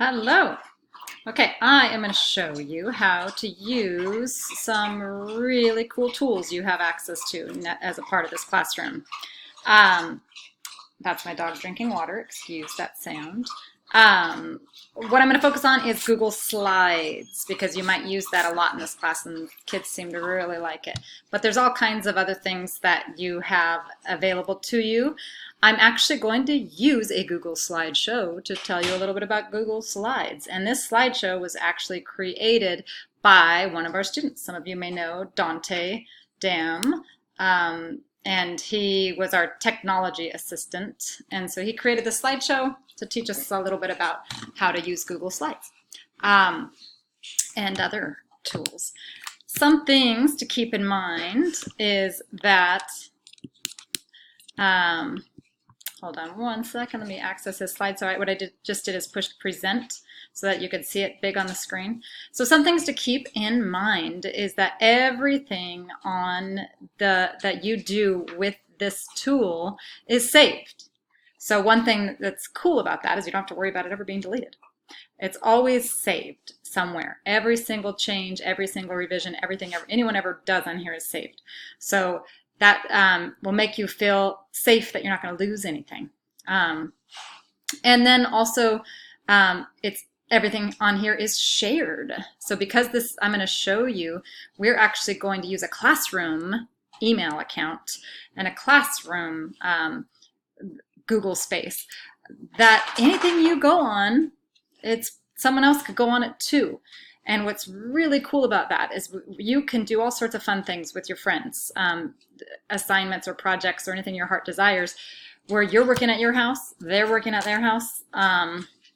Hello. Okay, I am going to show you how to use some really cool tools you have access to as a part of this classroom. Um, that's my dog drinking water. Excuse that sound. What I'm going to focus on is Google Slides because you might use that a lot in this class and kids seem to really like it. But there's all kinds of other things that you have available to you. I'm actually going to use a Google slideshow to tell you a little bit about Google Slides. And this slideshow was actually created by one of our students. Some of you may know Dante Dam. And he was our technology assistant. And so he created the slideshow to teach us a little bit about how to use Google Slides and other tools. Some things to keep in mind is that, hold on one second, let me access his slide. So what I just did is push present so that you could see it big on the screen. So some things to keep in mind is that everything that you do with this tool is saved. So one thing that's cool about that is you don't have to worry about it ever being deleted. It's always saved somewhere. Every single change, every single revision, everything anyone ever does on here is saved. So that will make you feel safe that you're not going to lose anything. And then also, everything on here is shared. So because I'm going to show you, we're actually going to use a classroom email account and a classroom Google space. That anything you go on, someone else could go on it too. And what's really cool about that is you can do all sorts of fun things with your friends, assignments or projects or anything your heart desires, where you're working at your house, they're working at their house,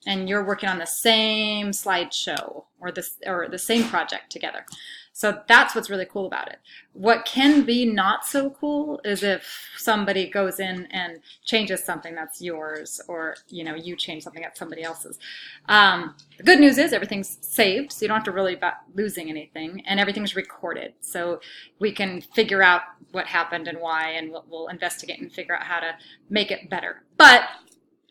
and you're working on the same slideshow or the same project together. So that's what's really cool about it. What can be not so cool is if somebody goes in and changes something that's yours, or you change something that's somebody else's. The good news is everything's saved, so you don't have to worry about losing anything, and everything's recorded. So we can figure out what happened and why, and we'll investigate and figure out how to make it better. But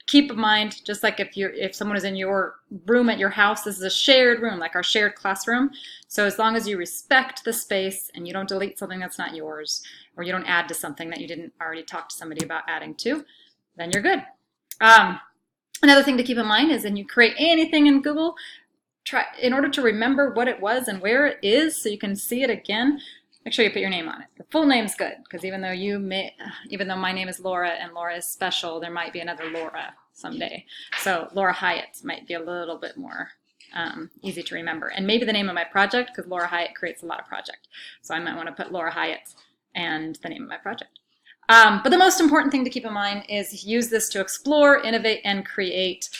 keep in mind, just like if someone is in your room at your house, this is a shared room, like our shared classroom. So as long as you respect the space and you don't delete something that's not yours, or you don't add to something that you didn't already talk to somebody about adding to, then you're good. Another thing to keep in mind is when you create anything in Google, in order to remember what it was and where it is so you can see it again, make sure you put your name on it. The full name's good, because even though my name is Laura and Laura is special, there might be another Laura someday. So Laura Hyatt might be a little bit more easy to remember. And maybe the name of my project, because Laura Hyatt creates a lot of projects. So I might want to put Laura Hyatt and the name of my project. But the most important thing to keep in mind is use this to explore, innovate, and create.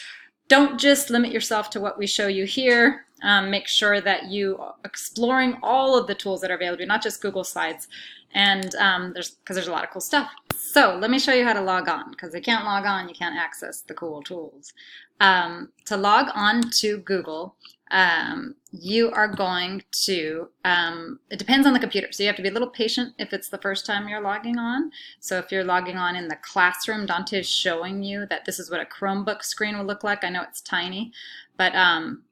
Don't just limit yourself to what we show you here. Make sure that you are exploring all of the tools that are available, not just Google Slides, and because there's a lot of cool stuff. So let me show you how to log on, because if you can't log on, you can't access the cool tools. To log on to Google, you are going to, it depends on the computer, so you have to be a little patient if it's the first time you're logging on. So if you're logging on in the classroom, Dante is showing you that this is what a Chromebook screen will look like. I know it's tiny, but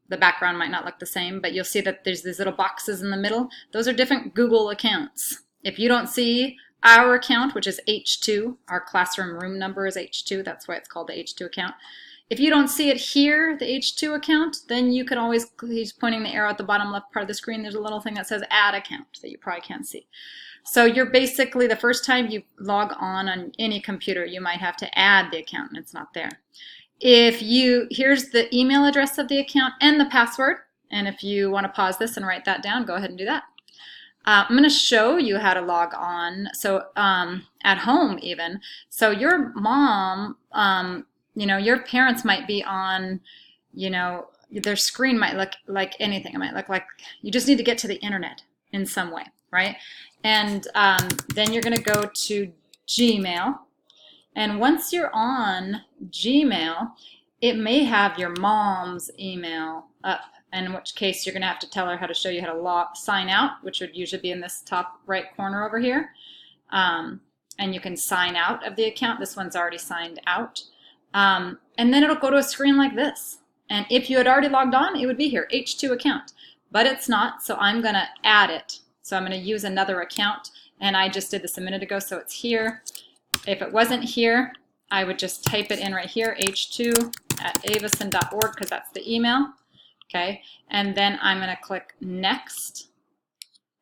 the background might not look the same, but you'll see that there's these little boxes in the middle. Those are different Google accounts. If you don't see our account, which is H2, our classroom room number is H2, that's why it's called the H2 account. If you don't see it here, the H2 account, then you can always, he's pointing the arrow at the bottom left part of the screen, there's a little thing that says add account that you probably can't see. So you're basically, the first time you log on any computer, you might have to add the account and it's not there. Here's the email address of the account and the password, and if you want to pause this and write that down, go ahead and do that. I'm going to show you how to log on, so at home even. So your mom, your parents might be on, their screen might look like anything. It might look like you just need to get to the internet in some way, right? And then you're going to go to Gmail. And once you're on Gmail, it may have your mom's email up, in which case you're going to have to tell her how to show you how to sign out, which would usually be in this top right corner over here. And you can sign out of the account. This one's already signed out. And then it'll go to a screen like this. And if you had already logged on, it would be here, H2 account. But it's not, so I'm going to add it. So I'm going to use another account, and I just did this a minute ago, so it's here. If it wasn't here, I would just type it in right here, h2@avison.org, because that's the email. Okay, and then I'm going to click next,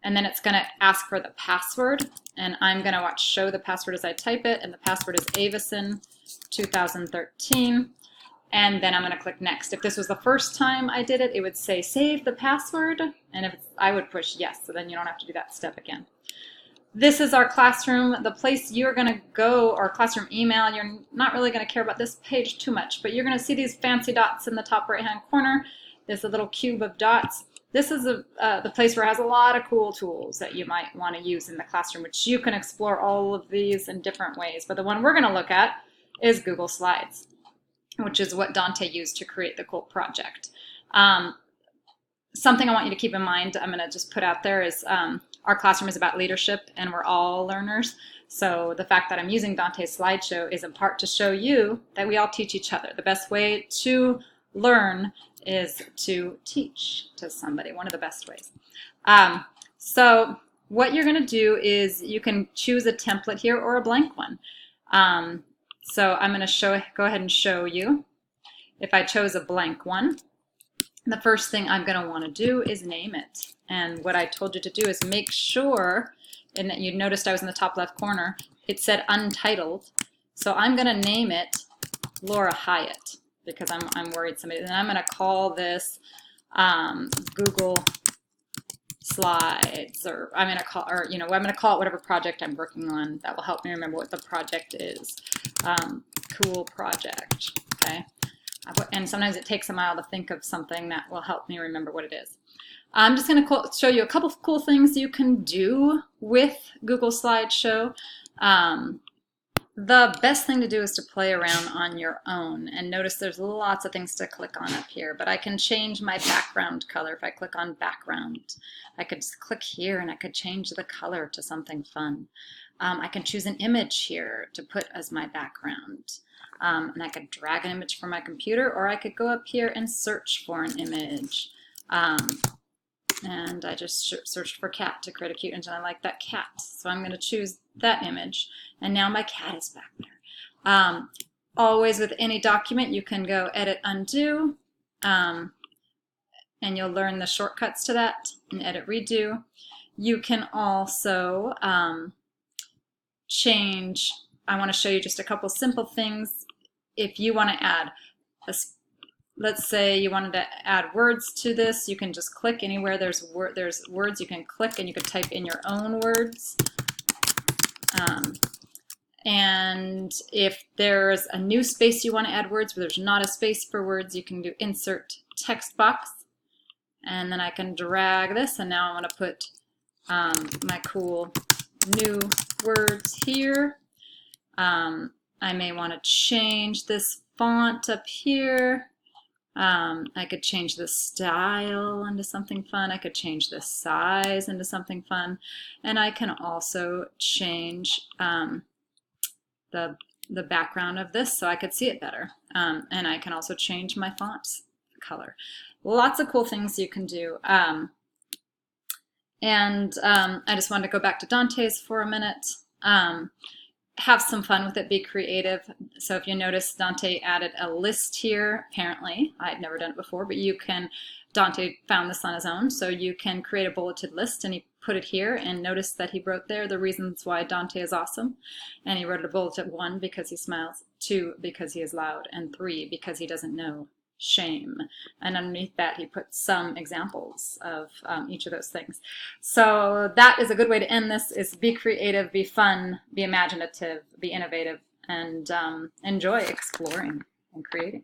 and then it's going to ask for the password, and I'm going to watch show the password as I type it, and the password is Avison 2013. And then I'm going to click next. If this was the first time I did it, it would say save the password, and if I would push yes, so then you don't have to do that step again. This is our classroom, the place you're going to go, or classroom email. You're not really going to care about this page too much, but you're going to see these fancy dots in the top right hand corner. There's a little cube of dots. This is the place where it has a lot of cool tools that you might want to use in the classroom, which you can explore all of these in different ways. But the one we're going to look at is Google Slides, which is what Dante used to create the Colt project. Something I want you to keep in mind, I'm going to just put out there, is our classroom is about leadership, and we're all learners. So the fact that I'm using Dante's slideshow is in part to show you that we all teach each other. The best way to learn is to teach to somebody, one of the best ways. So what you're going to do is you can choose a template here or a blank one. So I'm going to go ahead and show you. If I chose a blank one, the first thing I'm going to want to do is name it. And what I told you to do is make sure, and that you noticed I was in the top left corner, it said untitled. So I'm going to name it Laura Hyatt, because I'm worried somebody, and I'm going to call this Google Slides, or I'm going to call, or I'm going to call it whatever project I'm working on that will help me remember what the project is. Cool project, okay? And sometimes it takes a while to think of something that will help me remember what it is. I'm just going to show you a couple of cool things you can do with Google Slideshow. The best thing to do is to play around on your own, and notice there's lots of things to click on up here, but I can change my background color. If I click on background, I could just click here and I could change the color to something fun. I can choose an image here to put as my background, and I could drag an image from my computer, or I could go up here and search for an image. And I just searched for cat to create a cute image, and I like that cat, so I'm going to choose that image, and now my cat is back there. Always with any document you can go edit, undo, and you'll learn the shortcuts to that, and edit, redo. You can also change. I want to show you just a couple simple things. If you want to add let's say you wanted to add words to this, you can just click anywhere there's words, you can click and you can type in your own words. And if there's a new space you want to add words where there's not a space for words, you can do insert text box, and then I can drag this, and now I want to put my cool new words here. I may want to change this font up here. I could change the style into something fun. I could change the size into something fun. And I can also change the background of this so I could see it better. And I can also change my font color. Lots of cool things you can do. I just wanted to go back to Dante's for a minute. Have some fun with it, be creative. So if you notice, Dante added a list here, apparently. I had never done it before, but Dante found this on his own, so you can create a bulleted list, and he put it here, and notice that he wrote there the reasons why Dante is awesome. And he wrote a bulleted 1, because he smiles, 2, because he is loud, and 3, because he doesn't know shame. And underneath that he put some examples of each of those things. So that is a good way to end this, is be creative, be fun, be imaginative, be innovative, and enjoy exploring and creating.